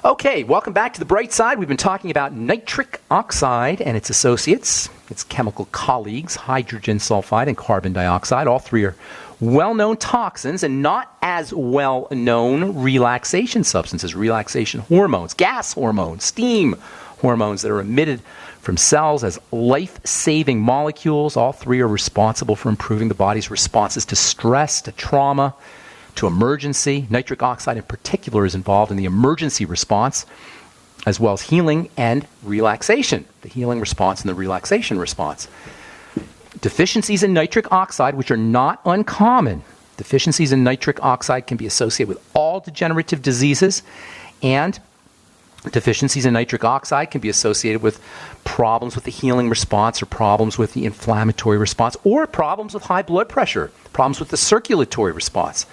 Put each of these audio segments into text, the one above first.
Okay, welcome back to the bright side. We've been talking about nitric oxide and its associates, its chemical colleagues, hydrogen sulfide and carbon dioxide. All three are well-known toxins and not as well-known relaxation substances, relaxation hormones, gas hormones, steam hormones that are emitted from cells as life-saving molecules. All three are responsible for improving the body's responses to stress, to trauma, to emergency. Nitric oxide in particular is involved in the emergency response, as well as healing and relaxation, the healing response and the relaxation response. Deficiencies in nitric oxide, which are not uncommon, deficiencies in nitric oxide can be associated with all degenerative diseases, and deficiencies in nitric oxide can be associated with problems with the healing response or problems with the inflammatory response or problems with high blood pressure, problems with the circulatory response.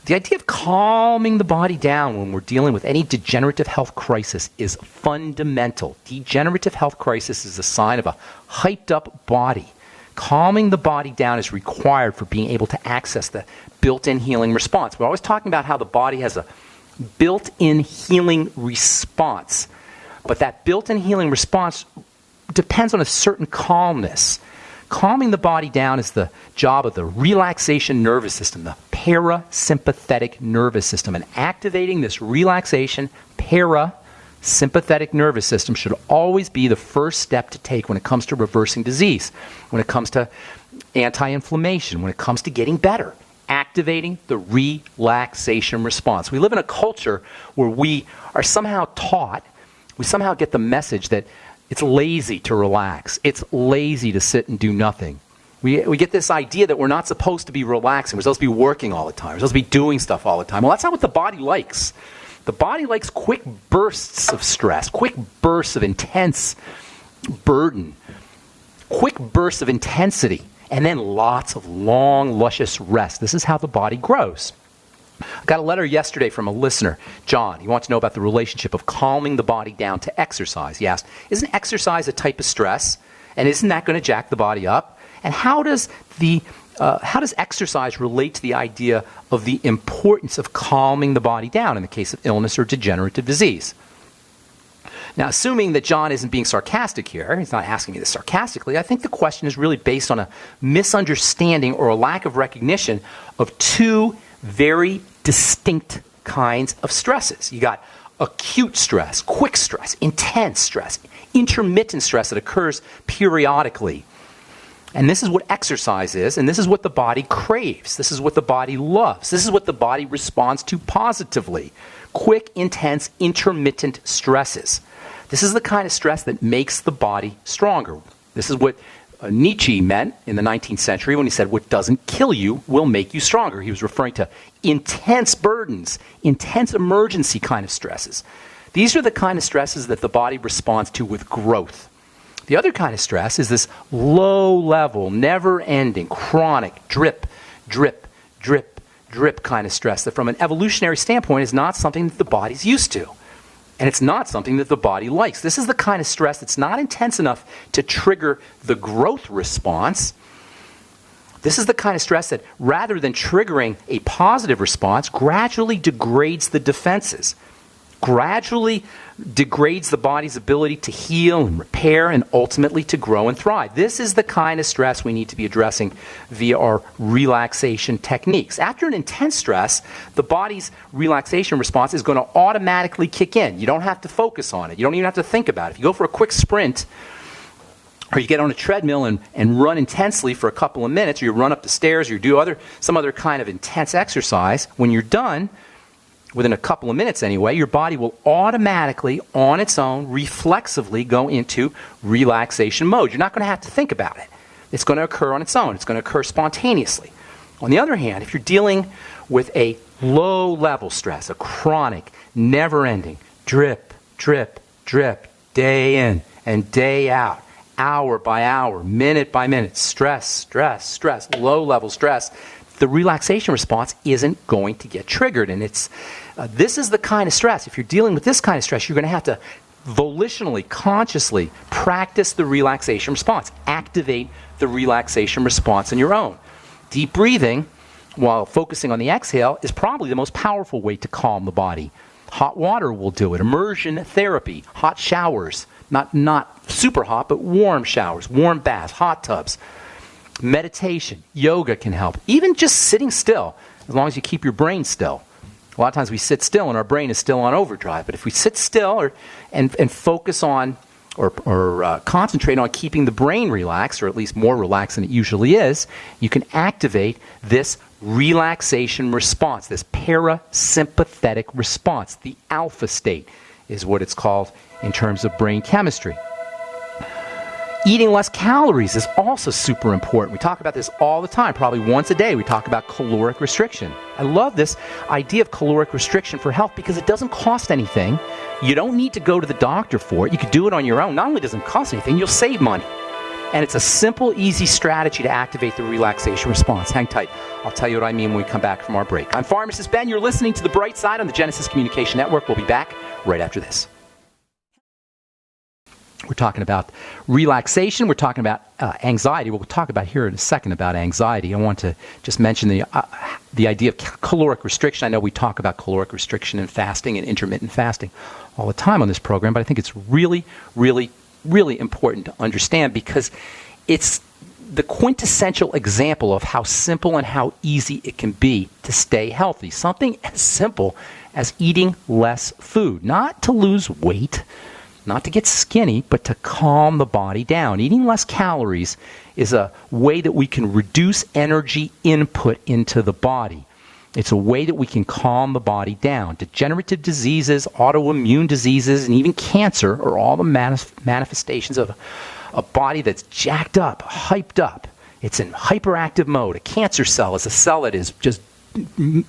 The idea of calming the body down when we're dealing with any degenerative health crisis is fundamental. Degenerative health crisis is a sign of a hyped up body. Calming the body down is required for being able to access the built-in healing response. We're always talking about how the body has a built-in healing response, but that built-in healing response depends on a certain calmness. Calming the body down is the job of the relaxation nervous system, the parasympathetic nervous system. And activating this relaxation parasympathetic nervous system should always be the first step to take when it comes to reversing disease, when it comes to anti-inflammation, when it comes to getting better. Activating the relaxation response. We live in a culture where we are somehow taught, we somehow get the message that it's lazy to relax. It's lazy to sit and do nothing. We get this idea that we're not supposed to be relaxing. We're supposed to be working all the time. We're supposed to be doing stuff all the time. Well, that's not what the body likes. The body likes quick bursts of stress, quick bursts of intense burden, quick bursts of intensity, and then lots of long, luscious rest. This is how the body grows. I got a letter yesterday from a listener, John. He wants to know about the relationship of calming the body down to exercise. He asked, isn't exercise a type of stress? And isn't that going to jack the body up? And how does exercise relate to the idea of the importance of calming the body down in the case of illness or degenerative disease? Now, assuming that John isn't being sarcastic here, he's not asking me this sarcastically, I think the question is really based on a misunderstanding or a lack of recognition of two very distinct kinds of stresses. You got acute stress, quick stress, intense stress, intermittent stress that occurs periodically. And this is what exercise is, and this is what the body craves. This is what the body loves. This is what the body responds to positively. Quick, intense, intermittent stresses. This is the kind of stress that makes the body stronger. This is what Nietzsche meant in the 19th century when he said, what doesn't kill you will make you stronger. He was referring to intense burdens, intense emergency kind of stresses. These are the kind of stresses that the body responds to with growth. The other kind of stress is this low-level, never-ending, chronic, drip, drip, drip, drip kind of stress that from an evolutionary standpoint is not something that the body's used to. And it's not something that the body likes. This is the kind of stress that's not intense enough to trigger the growth response. This is the kind of stress that, rather than triggering a positive response, gradually degrades the defenses, gradually degrades the body's ability to heal and repair and ultimately to grow and thrive. This is the kind of stress we need to be addressing via our relaxation techniques. After an intense stress, the body's relaxation response is going to automatically kick in. You don't have to focus on it. You don't even have to think about it. If you go for a quick sprint, or you get on a treadmill and run intensely for a couple of minutes, or you run up the stairs, or you do some other kind of intense exercise, when you're done, within a couple of minutes anyway, your body will automatically, on its own, reflexively go into relaxation mode. You're not going to have to think about it. It's going to occur on its own. It's going to occur spontaneously. On the other hand, if you're dealing with a low-level stress, a chronic, never-ending, drip, drip, drip, day in and day out, hour by hour, minute by minute, stress, stress, stress, low-level stress, the relaxation response isn't going to get triggered. And this is the kind of stress. If you're dealing with this kind of stress, you're going to have to volitionally, consciously practice the relaxation response. Activate the relaxation response on your own. Deep breathing, while focusing on the exhale, is probably the most powerful way to calm the body. Hot water will do it. Immersion therapy, hot showers, not super hot, but warm showers, warm baths, hot tubs. Meditation, yoga can help. Even just sitting still, as long as you keep your brain still. A lot of times we sit still and our brain is still on overdrive. But if we sit still and focus on or concentrate on keeping the brain relaxed, or at least more relaxed than it usually is, you can activate this relaxation response, this parasympathetic response. The alpha state is what it's called in terms of brain chemistry. Eating less calories is also super important. We talk about this all the time. Probably once a day we talk about caloric restriction. I love this idea of caloric restriction for health because it doesn't cost anything. You don't need to go to the doctor for it. You can do it on your own. Not only does it cost anything, you'll save money. And it's a simple, easy strategy to activate the relaxation response. Hang tight. I'll tell you what I mean when we come back from our break. I'm Pharmacist Ben. You're listening to The Bright Side on the Genesis Communication Network. We'll be back right after this. We're talking about relaxation. We're talking about anxiety. We'll talk about here in a second about anxiety. I want to just mention the idea of caloric restriction. I know we talk about caloric restriction and fasting and intermittent fasting all the time on this program, but I think it's really, really, really important to understand because it's the quintessential example of how simple and how easy it can be to stay healthy. Something as simple as eating less food, not to lose weight, not to get skinny, but to calm the body down. Eating less calories is a way that we can reduce energy input into the body. It's a way that we can calm the body down. Degenerative diseases, autoimmune diseases, and even cancer are all the manifestations of a body that's jacked up, hyped up. It's in hyperactive mode. A cancer cell is a cell that is just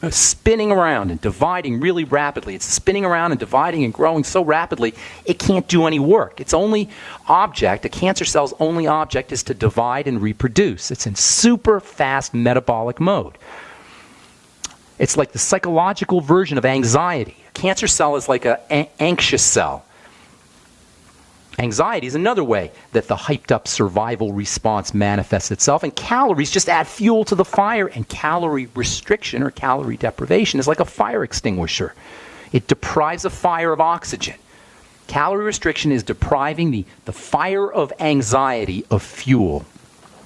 spinning around and dividing really rapidly. It's spinning around and dividing and growing so rapidly, it can't do any work. Its only object, a cancer cell's only object, is to divide and reproduce. It's in super fast metabolic mode. It's like the psychological version of anxiety. A cancer cell is like an anxious cell. Anxiety is another way that the hyped-up survival response manifests itself, and calories just add fuel to the fire, and calorie restriction or calorie deprivation is like a fire extinguisher. It deprives a fire of oxygen. Calorie restriction is depriving the fire of anxiety of fuel.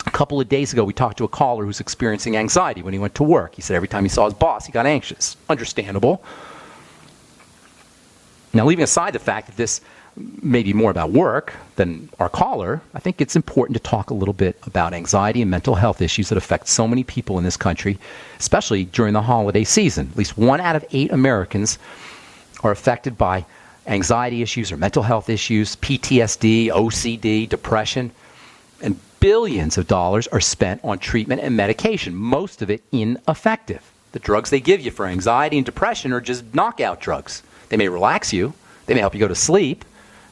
A couple of days ago, we talked to a caller who's experiencing anxiety when he went to work. He said every time he saw his boss, he got anxious. Understandable. Now, leaving aside the fact that this may be more about work than our caller, I think it's important to talk a little bit about anxiety and mental health issues that affect so many people in this country, especially during the holiday season. At least 1 out of 8 Americans are affected by anxiety issues or mental health issues, PTSD, OCD, depression, and billions of dollars are spent on treatment and medication, most of it ineffective. The drugs they give you for anxiety and depression are just knockout drugs. They may relax you, they may help you go to sleep,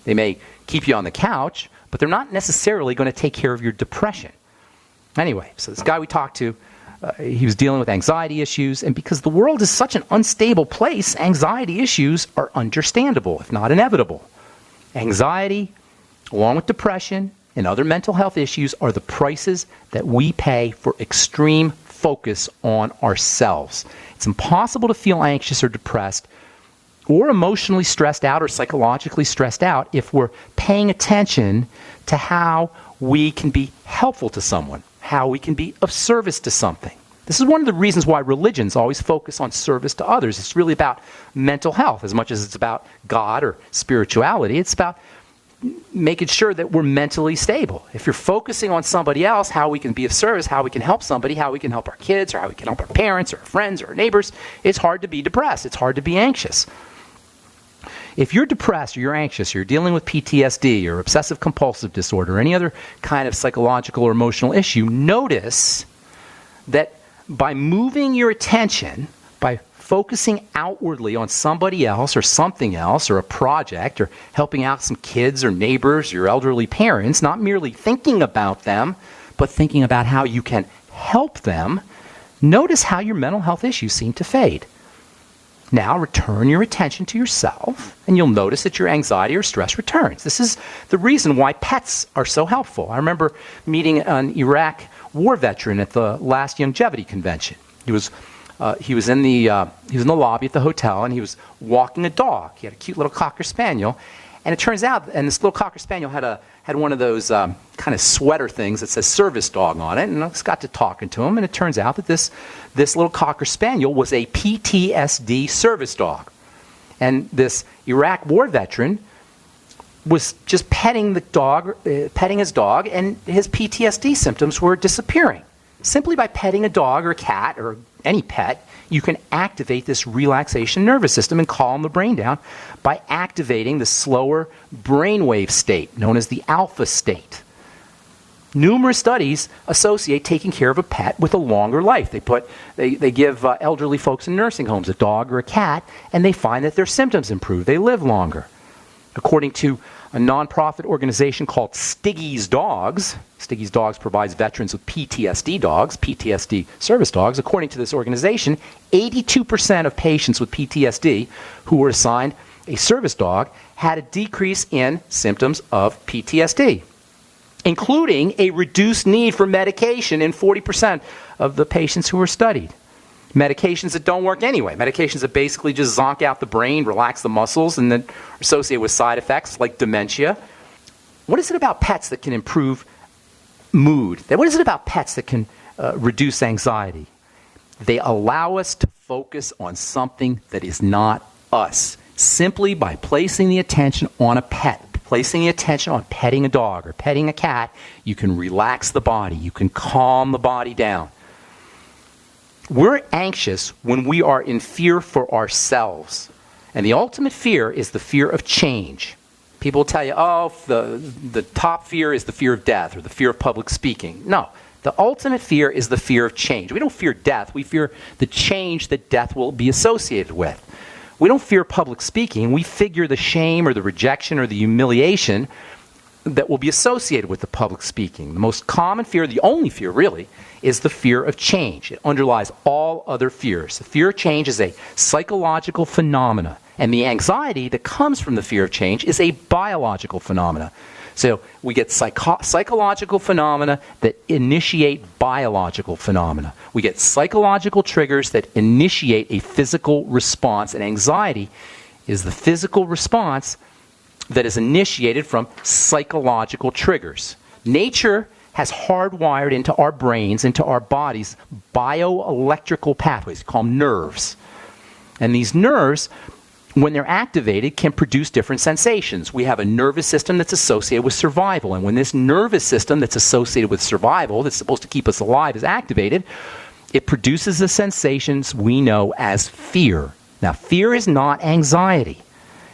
they may keep you on the couch, but they're not necessarily going to take care of your depression. Anyway, so this guy we talked to, he was dealing with anxiety issues, and because the world is such an unstable place, anxiety issues are understandable, if not inevitable. Anxiety, along with depression and other mental health issues, are the prices that we pay for extreme focus on ourselves. It's impossible to feel anxious or depressed or emotionally stressed out or psychologically stressed out if we're paying attention to how we can be helpful to someone, how we can be of service to something. This is one of the reasons why religions always focus on service to others. It's really about mental health as much as it's about God or spirituality. It's about making sure that we're mentally stable. If you're focusing on somebody else, how we can be of service, how we can help somebody, how we can help our kids, or how we can help our parents, or our friends, or our neighbors, it's hard to be depressed. It's hard to be anxious. If you're depressed or you're anxious, or you're dealing with PTSD or obsessive compulsive disorder or any other kind of psychological or emotional issue, notice that by moving your attention, by focusing outwardly on somebody else or something else or a project or helping out some kids or neighbors, your elderly parents, not merely thinking about them, but thinking about how you can help them, notice how your mental health issues seem to fade. Now return your attention to yourself, and you'll notice that your anxiety or stress returns. This is the reason why pets are so helpful. I remember meeting an Iraq war veteran at the last longevity convention. He was he was in the lobby at the hotel, and he was walking a dog. He had a cute little Cocker Spaniel, and it turns out, and this little Cocker Spaniel had one of those kind of sweater things that says service dog on it, and I just got to talking to him, and it turns out that this little Cocker Spaniel was a PTSD service dog. And this Iraq war veteran was just petting his dog, and his PTSD symptoms were disappearing. Simply by petting a dog or a cat or any pet, you can activate this relaxation nervous system and calm the brain down by activating the slower brainwave state, known as the alpha state. Numerous studies associate taking care of a pet with a longer life. They give elderly folks in nursing homes a dog or a cat, and they find that their symptoms improve. They live longer. According to a nonprofit organization called Stiggy's Dogs provides veterans with PTSD service dogs. According to this organization, 82% of patients with PTSD who were assigned a service dog had a decrease in symptoms of PTSD, including a reduced need for medication in 40% of the patients who were studied. Medications that don't work anyway. Medications that basically just zonk out the brain, relax the muscles, and then are associated with side effects like dementia. What is it about pets that can improve mood? What is it about pets that can reduce anxiety? They allow us to focus on something that is not us. Simply by placing the attention on a pet, placing the attention on petting a dog or petting a cat, you can relax the body. You can calm the body down. We're anxious when we are in fear for ourselves. And the ultimate fear is the fear of change. People will tell you, the top fear is the fear of death or the fear of public speaking. No, the ultimate fear is the fear of change. We don't fear death. We fear the change that death will be associated with. We don't fear public speaking. We fear the shame or the rejection or the humiliation that will be associated with the public speaking. The most common fear, the only fear really, is the fear of change. It underlies all other fears. The fear of change is a psychological phenomena, and the anxiety that comes from the fear of change is a biological phenomena. So we get psychological phenomena that initiate biological phenomena. We get psychological triggers that initiate a physical response, and anxiety is the physical response that is initiated from psychological triggers. Nature has hardwired into our brains, into our bodies, bioelectrical pathways, called nerves. And these nerves, when they're activated, can produce different sensations. We have a nervous system that's associated with survival. And when this nervous system that's associated with survival, that's supposed to keep us alive, is activated, it produces the sensations we know as fear. Now, fear is not anxiety.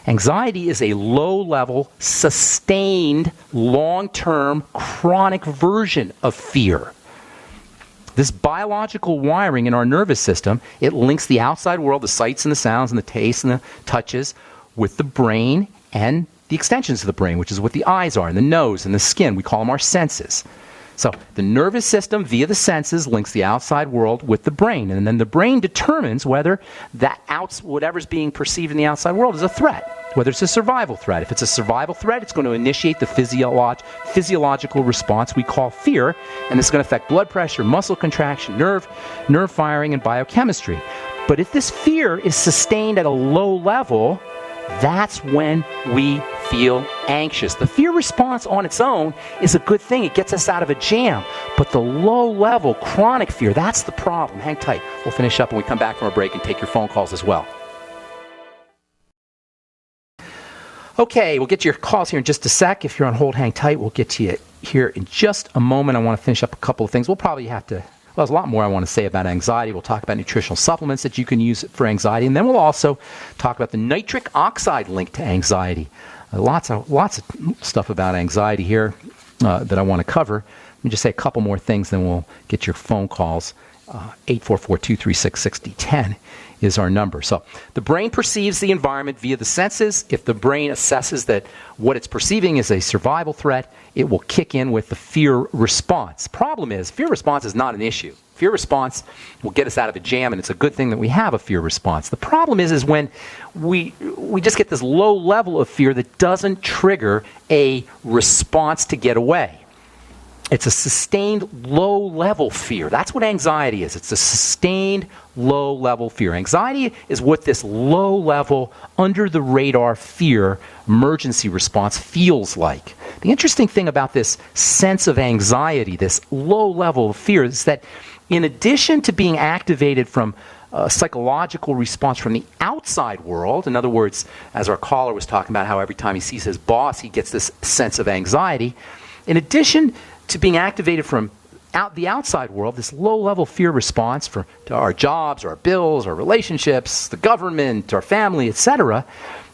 Anxiety is a low-level, sustained, long-term, chronic version of fear. This biological wiring in our nervous system, it links the outside world, the sights and the sounds and the tastes and the touches, with the brain and the extensions of the brain, which is what the eyes are, and the nose and the skin. We call them our senses. So the nervous system, via the senses, links the outside world with the brain. And then the brain determines whether whatever's being perceived in the outside world is a threat, whether it's a survival threat. If it's a survival threat, it's going to initiate the physiological response we call fear, and it's going to affect blood pressure, muscle contraction, nerve firing, and biochemistry. But if this fear is sustained at a low level, that's when we feel anxious. The fear response on its own is a good thing. It gets us out of a jam. But the low-level chronic fear, that's the problem. Hang tight. We'll finish up when we come back from our break and take your phone calls as well. Okay, we'll get to your calls here in just a sec. If you're on hold, hang tight. We'll get to you here in just a moment. I want to finish up a couple of things. We'll probably have to... Well, there's a lot more I want to say about anxiety. We'll talk about nutritional supplements that you can use for anxiety. And then we'll also talk about the nitric oxide link to anxiety. Lots of stuff about anxiety here that I want to cover. Let me just say a couple more things, then we'll get your phone calls. 844-236-6010 is our number. So the brain perceives the environment via the senses. If the brain assesses that what it's perceiving is a survival threat, it will kick in with the fear response. Problem is, fear response is not an issue. Fear response will get us out of a jam, and it's a good thing that we have a fear response. The problem is when we just get this low level of fear that doesn't trigger a response to get away. It's a sustained low-level fear. That's what anxiety is. It's a sustained low-level fear. Anxiety is what this low-level, under-the-radar fear emergency response feels like. The interesting thing about this sense of anxiety, this low-level of fear, is that in addition to being activated from a psychological response from the outside world, in other words, as our caller was talking about how every time he sees his boss, he gets this sense of anxiety, in addition to being activated from the outside world, this low-level fear response to our jobs, our bills, our relationships, the government, our family, etc.,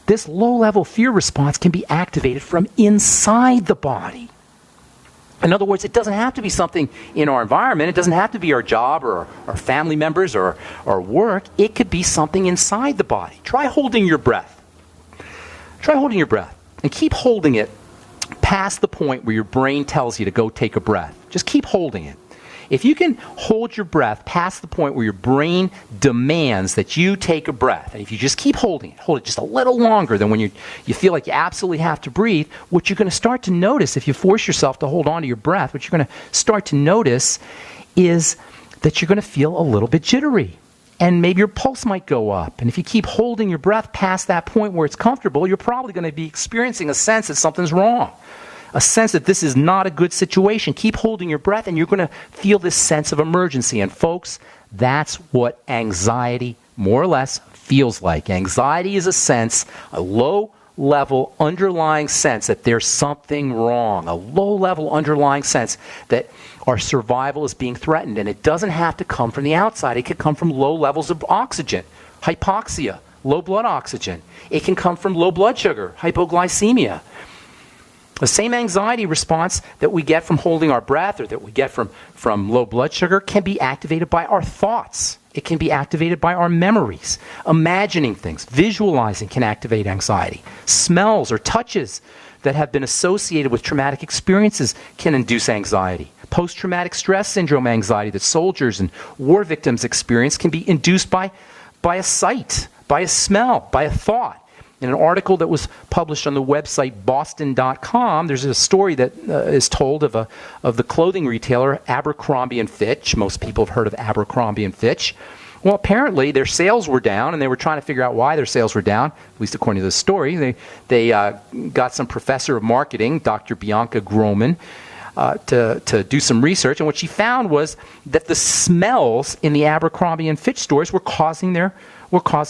this low-level fear response can be activated from inside the body. In other words, it doesn't have to be something in our environment. It doesn't have to be our job or our family members or our work. It could be something inside the body. Try holding your breath. Try holding your breath and keep holding it past the point where your brain tells you to go take a breath. Just keep holding it. If you can hold your breath past the point where your brain demands that you take a breath, and if you just keep holding it, hold it just a little longer than when you feel like you absolutely have to breathe, what you're going to start to notice if you force yourself to hold on to your breath, what you're going to start to notice is that you're going to feel a little bit jittery. And maybe your pulse might go up. And if you keep holding your breath past that point where it's comfortable, you're probably going to be experiencing a sense that something's wrong. A sense that this is not a good situation. Keep holding your breath and you're going to feel this sense of emergency. And folks, that's what anxiety more or less feels like. Anxiety is a sense, a low-level underlying sense that there's something wrong. A low-level underlying sense that our survival is being threatened. And it doesn't have to come from the outside. It could come from low levels of oxygen, hypoxia, low blood oxygen. It can come from low blood sugar, hypoglycemia. The same anxiety response that we get from holding our breath or that we get from low blood sugar can be activated by our thoughts. It can be activated by our memories. Imagining things, visualizing can activate anxiety. Smells or touches that have been associated with traumatic experiences can induce anxiety. Post-traumatic stress syndrome anxiety that soldiers and war victims experience can be induced by a sight, by a smell, by a thought. In an article that was published on the website Boston.com, there's a story that is told of the clothing retailer Abercrombie & Fitch. Most people have heard of Abercrombie & Fitch. Well, apparently their sales were down, and they were trying to figure out why their sales were down, at least according to the story. They got some professor of marketing, Dr. Bianca Groman, to do some research, and what she found was that the smells in the Abercrombie & Fitch stores were causing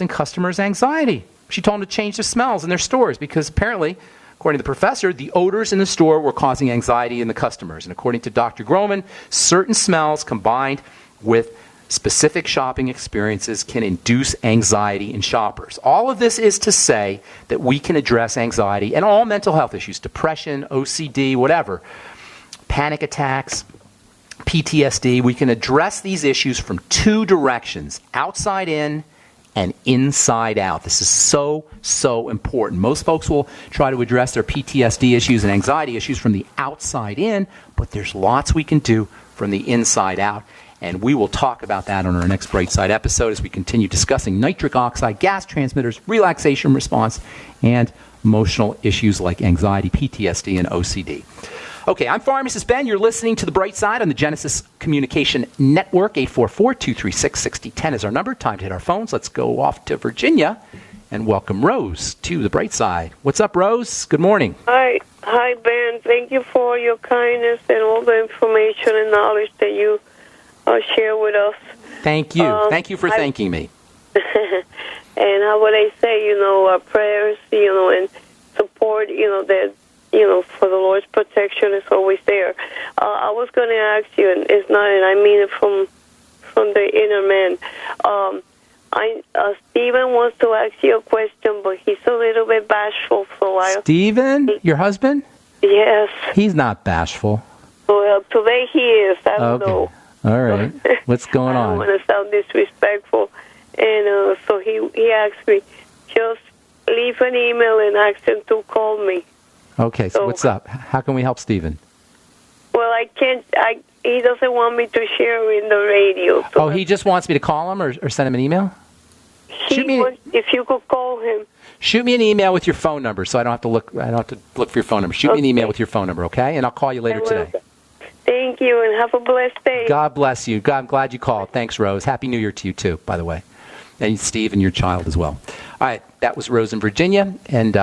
customers anxiety. She told them to change the smells in their stores because apparently, according to the professor, the odors in the store were causing anxiety in the customers. And according to Dr. Groman, certain smells combined with specific shopping experiences can induce anxiety in shoppers. All of this is to say that we can address anxiety and all mental health issues, depression, OCD, whatever, panic attacks, PTSD. We can address these issues from two directions, outside in and inside out. This is so, so important. Most folks will try to address their PTSD issues and anxiety issues from the outside in, but there's lots we can do from the inside out. And we will talk about that on our next Bright Side episode as we continue discussing nitric oxide, gas transmitters, relaxation response, and emotional issues like anxiety, PTSD, and OCD. Okay, I'm Pharmacist Ben. You're listening to The Bright Side on the Genesis Communication Network. 844-236-6010 is our number. Time to hit our phones. Let's go off to Virginia and welcome Rose to The Bright Side. What's up, Rose? Good morning. Hi, Ben. Thank you for your kindness and all the information and knowledge that you share with us. Thank you. Thank you for thanking me. And how would I say, our prayers, and support, that, for the Lord's protection is always there. I was going to ask you, and it's not, and I mean it from the inner man. Stephen wants to ask you a question, but he's a little bit bashful. Stephen, your husband? Yes. He's not bashful. Well, today he is. I don't know. All right. What's going on? I don't want to sound disrespectful. And so he asked me, just leave an email and ask him to call me. Okay, so what's up? How can we help Stephen? Well, I can't. He doesn't want me to share in the radio. So he just wants me to call him or send him an email? If you could call him. Shoot me an email with your phone number so I don't have to look for your phone number. Shoot me an email with your phone number, okay? And I'll call you later today. Thank you, and have a blessed day. God bless you. I'm glad you called. Thanks, Rose. Happy New Year to you, too, by the way. And Steve and your child as well. All right, that was Rose in Virginia. And,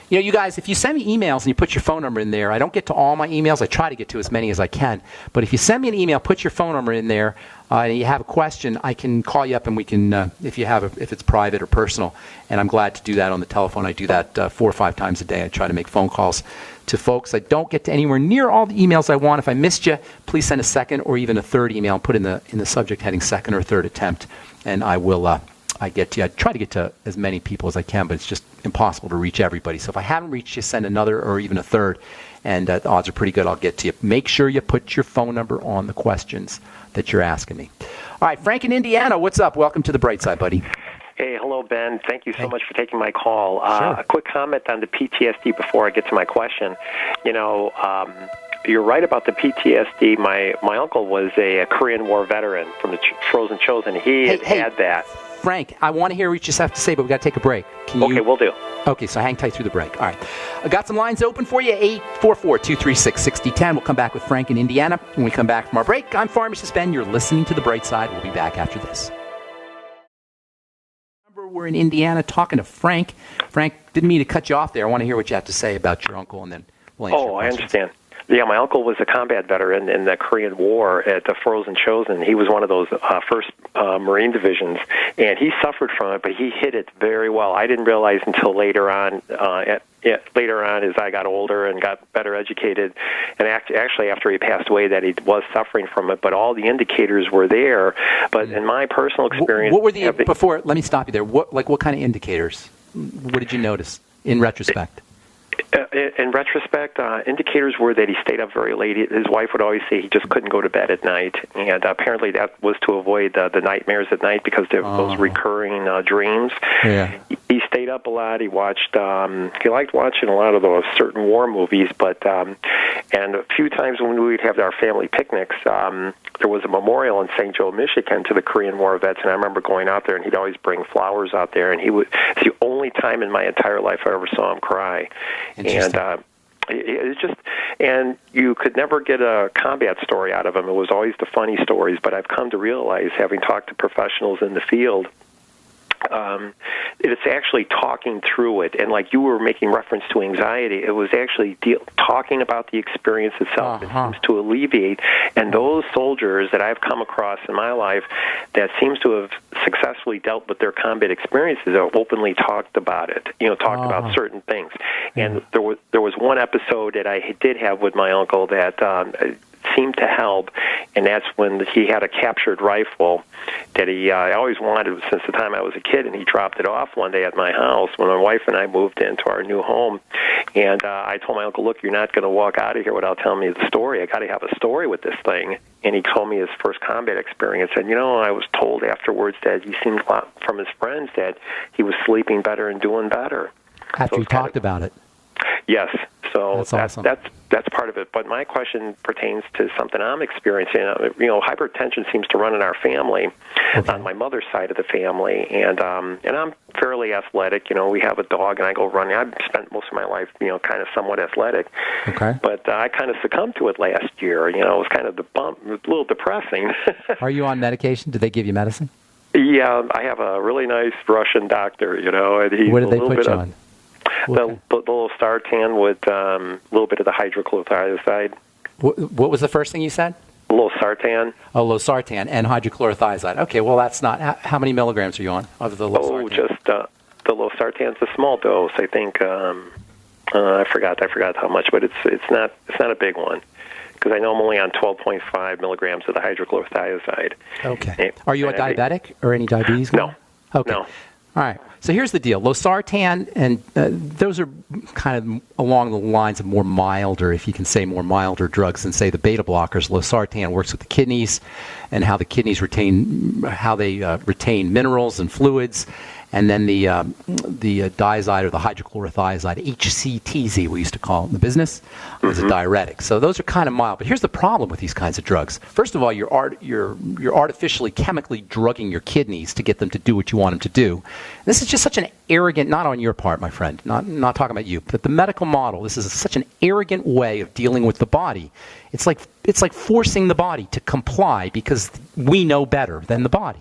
you guys, if you send me emails and you put your phone number in there, I don't get to all my emails. I try to get to as many as I can. But if you send me an email, put your phone number in there, and you have a question, I can call you up and we can, if it's private or personal, and I'm glad to do that on the telephone. I do that 4 or 5 times a day. I try to make phone calls to folks. I don't get to anywhere near all the emails I want. If I missed you, please send a second or even a third email and put in the subject heading second or third attempt, and I will I try to get to as many people as I can, but it's just impossible to reach everybody. So if I haven't reached you, send another or even a third, and the odds are pretty good I'll get to you. Make sure you put your phone number on the questions that you're asking me. All right, Frank in Indiana, what's up? Welcome to the Bright Side, buddy. Hey, hello, Ben. Thank you so much for taking my call. Sure. A quick comment on the PTSD before I get to my question. You're right about the PTSD. My uncle was a Korean War veteran from the Frozen Chosen. He had that. Frank, I want to hear what you have to say, but we got to take a break. Okay, we'll do. Okay, so hang tight through the break. All right. I got some lines open for you, 844-236-6010. We'll come back with Frank in Indiana. When we come back from our break, I'm Pharmacist Ben. You're listening to The Bright Side. We'll be back after this. We're in Indiana talking to Frank. Frank, didn't mean to cut you off there. I want to hear what you have to say about your uncle, and then we'll answer your questions. I understand. Yeah, my uncle was a combat veteran in the Korean War at the Frozen Chosen. He was one of those first Marine divisions, and he suffered from it, but he hid it very well. I didn't realize until later on as I got older and got better educated, and actually after he passed away, that he was suffering from it, but all the indicators were there. But in my personal experience... What were before, let me stop you there. What kind of indicators? What did you notice in retrospect? In retrospect, indicators were that he stayed up very late. His wife would always say he just couldn't go to bed at night, and apparently that was to avoid the nightmares at night because of those recurring dreams. Yeah. He stayed up a lot. He watched. He liked watching a lot of those certain war movies, but and a few times when we would have our family picnics, there was a memorial in St. Joe, Michigan, to the Korean War vets, and I remember going out there, and he'd always bring flowers out there, and it's the only time in my entire life I ever saw him cry. And it's just, and you could never get a combat story out of him. It was always the funny stories, but I've come to realize, having talked to professionals in the field, it's actually talking through it. And like you were making reference to anxiety, it was actually talking about the experience itself. It seems to alleviate. And those soldiers that I've come across in my life that seems to have successfully dealt with their combat experiences have openly talked about it, talked about certain things. And there was one episode that I did have with my uncle that seemed to help, and that's when he had a captured rifle that I always wanted since the time I was a kid, and he dropped it off one day at my house when my wife and I moved into our new home. And I told my uncle, look, you're not going to walk out of here without telling me the story. I got to have a story with this thing. And he told me his first combat experience. And, I was told afterwards that he seemed from his friends that he was sleeping better and doing better. After you talked about it? Yes. So that's awesome. That's part of it. But my question pertains to something I'm experiencing. Hypertension seems to run in our family, on my mother's side of the family, and I'm fairly athletic. We have a dog, and I go running. I've spent most of my life, kind of somewhat athletic. Okay. But I kind of succumbed to it last year. It was kind of a little depressing. Are you on medication? Did they give you medicine? Yeah, I have a really nice Russian doctor. And he's what did they put you on? The little sartan with a little bit of the hydrochlorothiazide. What was the first thing you said? Losartan. Oh, losartan and hydrochlorothiazide. Okay, well, that's not... How many milligrams are you on of the losartan? Oh, just the losartan's a small dose. I think... I forgot how much, but it's not a big one. Because I know I'm only on 12.5 milligrams of the hydrochlorothiazide. Okay. Are you a diabetic or any diabetes? No. Okay. No. All right. So here's the deal. Losartan, and those are kind of along the lines of more milder, if you can say more milder drugs than, say, the beta blockers. Losartan works with the kidneys and how the kidneys retain minerals and fluids. and then the diazide or the hydrochlorothiazide, HCTZ, we used to call it in the business, is a diuretic. So those are kind of mild. But here's the problem with these kinds of drugs. First of all, you're artificially, chemically drugging your kidneys to get them to do what you want them to do. This is just such an arrogant, not on your part, my friend, not talking about you, but the medical model. This is such an arrogant way of dealing with the body. It's like forcing the body to comply because we know better than the body.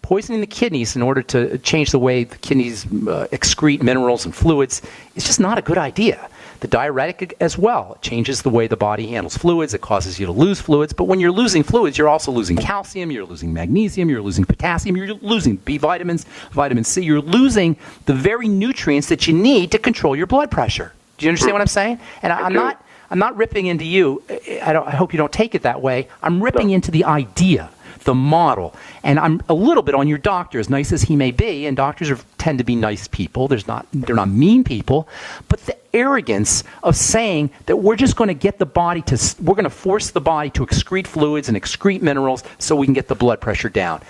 Poisoning the kidneys in order to change the way the kidneys excrete minerals and fluids is just not a good idea. The diuretic as well. It changes the way the body handles fluids. It causes you to lose fluids. But when you're losing fluids, you're also losing calcium, you're losing magnesium, you're losing potassium, you're losing B vitamins, vitamin C. You're losing the very nutrients that you need to control your blood pressure. Do you understand what I'm saying? And I'm not ripping into you. I hope you don't take it that way. I'm ripping into the idea, the model. And I'm a little bit on your doctor, as nice as he may be, and doctors tend to be nice people. They're not mean people. But the arrogance of saying that we're just going to get the body we're going to force the body to excrete fluids and excrete minerals so we can get the blood pressure down.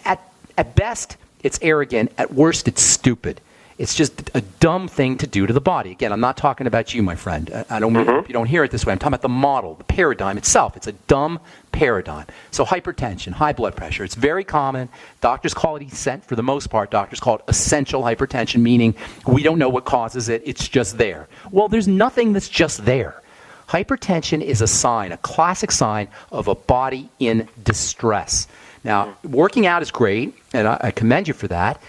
At best, it's arrogant. At worst, it's stupid. It's just a dumb thing to do to the body. Again, I'm not talking about you, my friend. I don't mean you don't hear it this way. I'm talking about the model, the paradigm itself. It's a dumb paradigm. So hypertension, high blood pressure, it's very common. Doctors call it for the most part, doctors call it essential hypertension, meaning we don't know what causes it. It's just there. Well, there's nothing that's just there. Hypertension is a sign, a classic sign of a body in distress. Now, working out is great, and I commend you for that.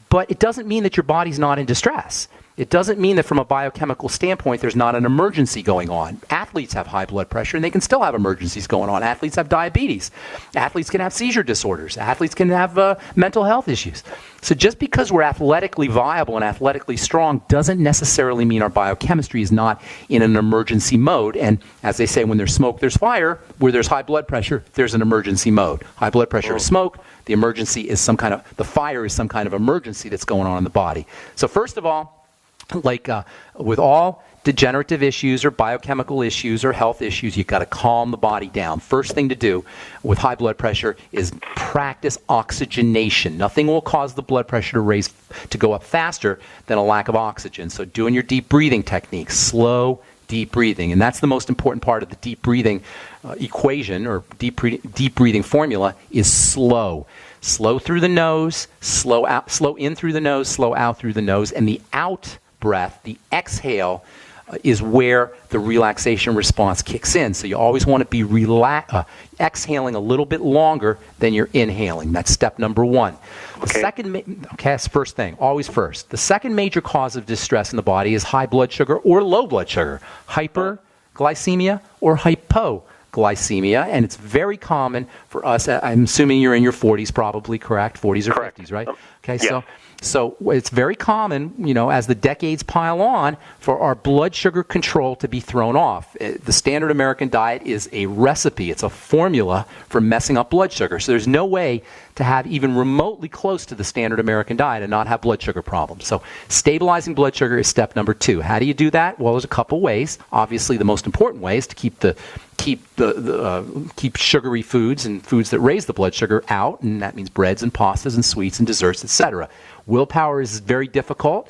But it doesn't mean that your body's not in distress. It doesn't mean that from a biochemical standpoint, there's not an emergency going on. Athletes have high blood pressure, and they can still have emergencies going on. Athletes have diabetes. Athletes can have seizure disorders. Athletes can have mental health issues. So just because we're athletically viable and athletically strong doesn't necessarily mean our biochemistry is not in an emergency mode. And as they say, when there's smoke, there's fire. Where there's high blood pressure, there's an emergency mode. High blood pressure is smoke. The emergency is the fire is some kind of emergency that's going on in the body. So first of all, like with all degenerative issues or biochemical issues or health issues, you've got to calm the body down. First thing to do with high blood pressure is practice oxygenation. Nothing will cause the blood pressure to go up faster than a lack of oxygen. So doing your deep breathing techniques, slow, deep breathing. And that's the most important part of the deep breathing equation or deep breathing formula is slow. Slow through the nose, slow in through the nose, slow out through the nose, and the out breath, the exhale, is where the relaxation response kicks in. So you always want to be exhaling a little bit longer than you're inhaling. That's step number one. That's first thing, always first. The second major cause of distress in the body is high blood sugar or low blood sugar, hyperglycemia or hypoglycemia, and it's very common for us. I'm assuming you're in your 40s probably, correct? 40s or 50s, right? Okay, yeah. So it's very common, as the decades pile on, for our blood sugar control to be thrown off. The standard American diet is a recipe. It's a formula for messing up blood sugar. So there's no way to have even remotely close to the standard American diet and not have blood sugar problems. So stabilizing blood sugar is step number 2. How do you do that? Well, there's a couple ways. Obviously, the most important way is to keep sugary foods and foods that raise the blood sugar out, and that means breads and pastas and sweets and desserts, etc. Willpower is very difficult.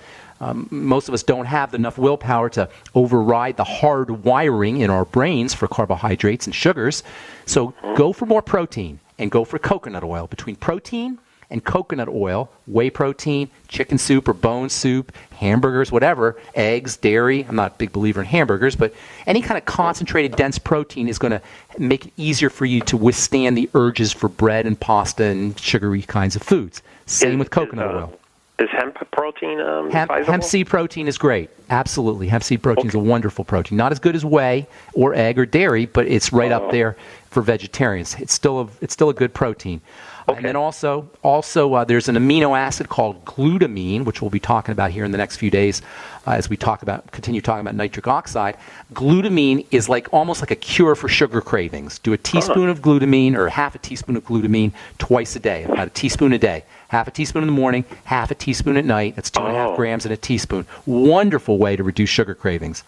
Most of us don't have enough willpower to override the hard wiring in our brains for carbohydrates and sugars. So go for more protein and go for coconut oil. Between protein and coconut oil, whey protein, chicken soup or bone soup, hamburgers, whatever, eggs, dairy. I'm not a big believer in hamburgers, but any kind of concentrated, dense protein is going to make it easier for you to withstand the urges for bread and pasta and sugary kinds of foods. Same with coconut oil. Is hemp protein hemp seed protein is great. Absolutely. Hemp seed protein is a wonderful protein. Not as good as whey or egg or dairy, but it's right up there for vegetarians. It's still a good protein. Okay. And then also there's an amino acid called glutamine, which we'll be talking about here in the next few days as we continue talking about nitric oxide. Glutamine is almost like a cure for sugar cravings. Do a teaspoon of glutamine or half a teaspoon of glutamine twice a day, about a teaspoon a day. Half a teaspoon in the morning, half a teaspoon at night. That's 2.5 grams in a teaspoon. Wonderful way to reduce sugar cravings.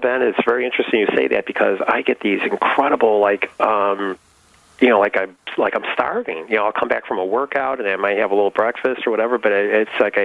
Ben, it's very interesting you say that because I get these incredible like I'm starving. I'll come back from a workout and I might have a little breakfast or whatever, but it's like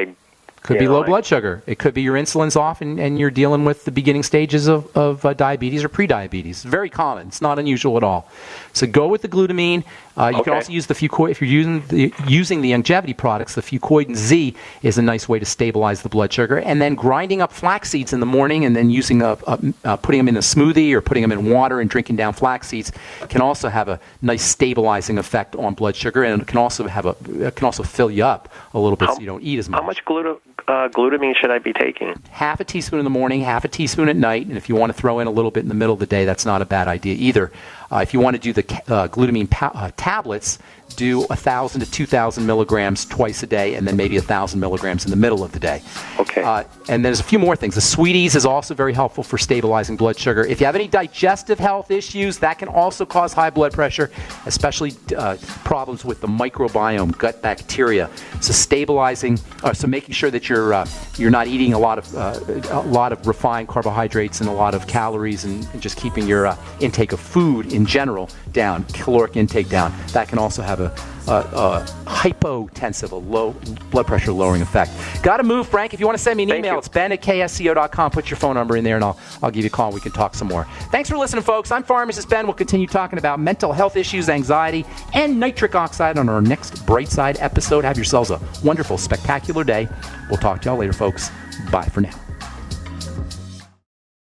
could be low blood sugar. It could be your insulin's off and you're dealing with the beginning stages of diabetes or prediabetes. Very common. It's not unusual at all. So go with the glutamine. You can also use the Fucoid. If you're using the longevity products, the Fucoid Z is a nice way to stabilize the blood sugar. And then grinding up flax seeds in the morning and then using putting them in a smoothie or putting them in water and drinking down flax seeds can also have a nice stabilizing effect on blood sugar, and it can also fill you up a little bit so you don't eat as much. How much glutamine should I be taking? Half a teaspoon in the morning, half a teaspoon at night, and if you want to throw in a little bit in the middle of the day, that's not a bad idea either. If you want to do the glutamine tablets, do 1,000 to 2,000 milligrams twice a day, and then maybe 1,000 milligrams in the middle of the day. Okay. And there's a few more things. The Sweeties is also very helpful for stabilizing blood sugar. If you have any digestive health issues, that can also cause high blood pressure, especially problems with the microbiome, gut bacteria. So so making sure that you're not eating a lot of refined carbohydrates and a lot of calories, and just keeping your intake of food in general down, caloric intake down. That can also have a hypotensive, a low blood pressure lowering effect. Got to move, Frank. If you want to send me an email, it's ben@ksco.com. Put your phone number in there, and I'll give you a call, and we can talk some more. Thanks for listening, folks. I'm Pharmacist Ben. We'll continue talking about mental health issues, anxiety, and nitric oxide on our next Bright Side episode. Have yourselves a wonderful, spectacular day. We'll talk to y'all later, folks. Bye for now.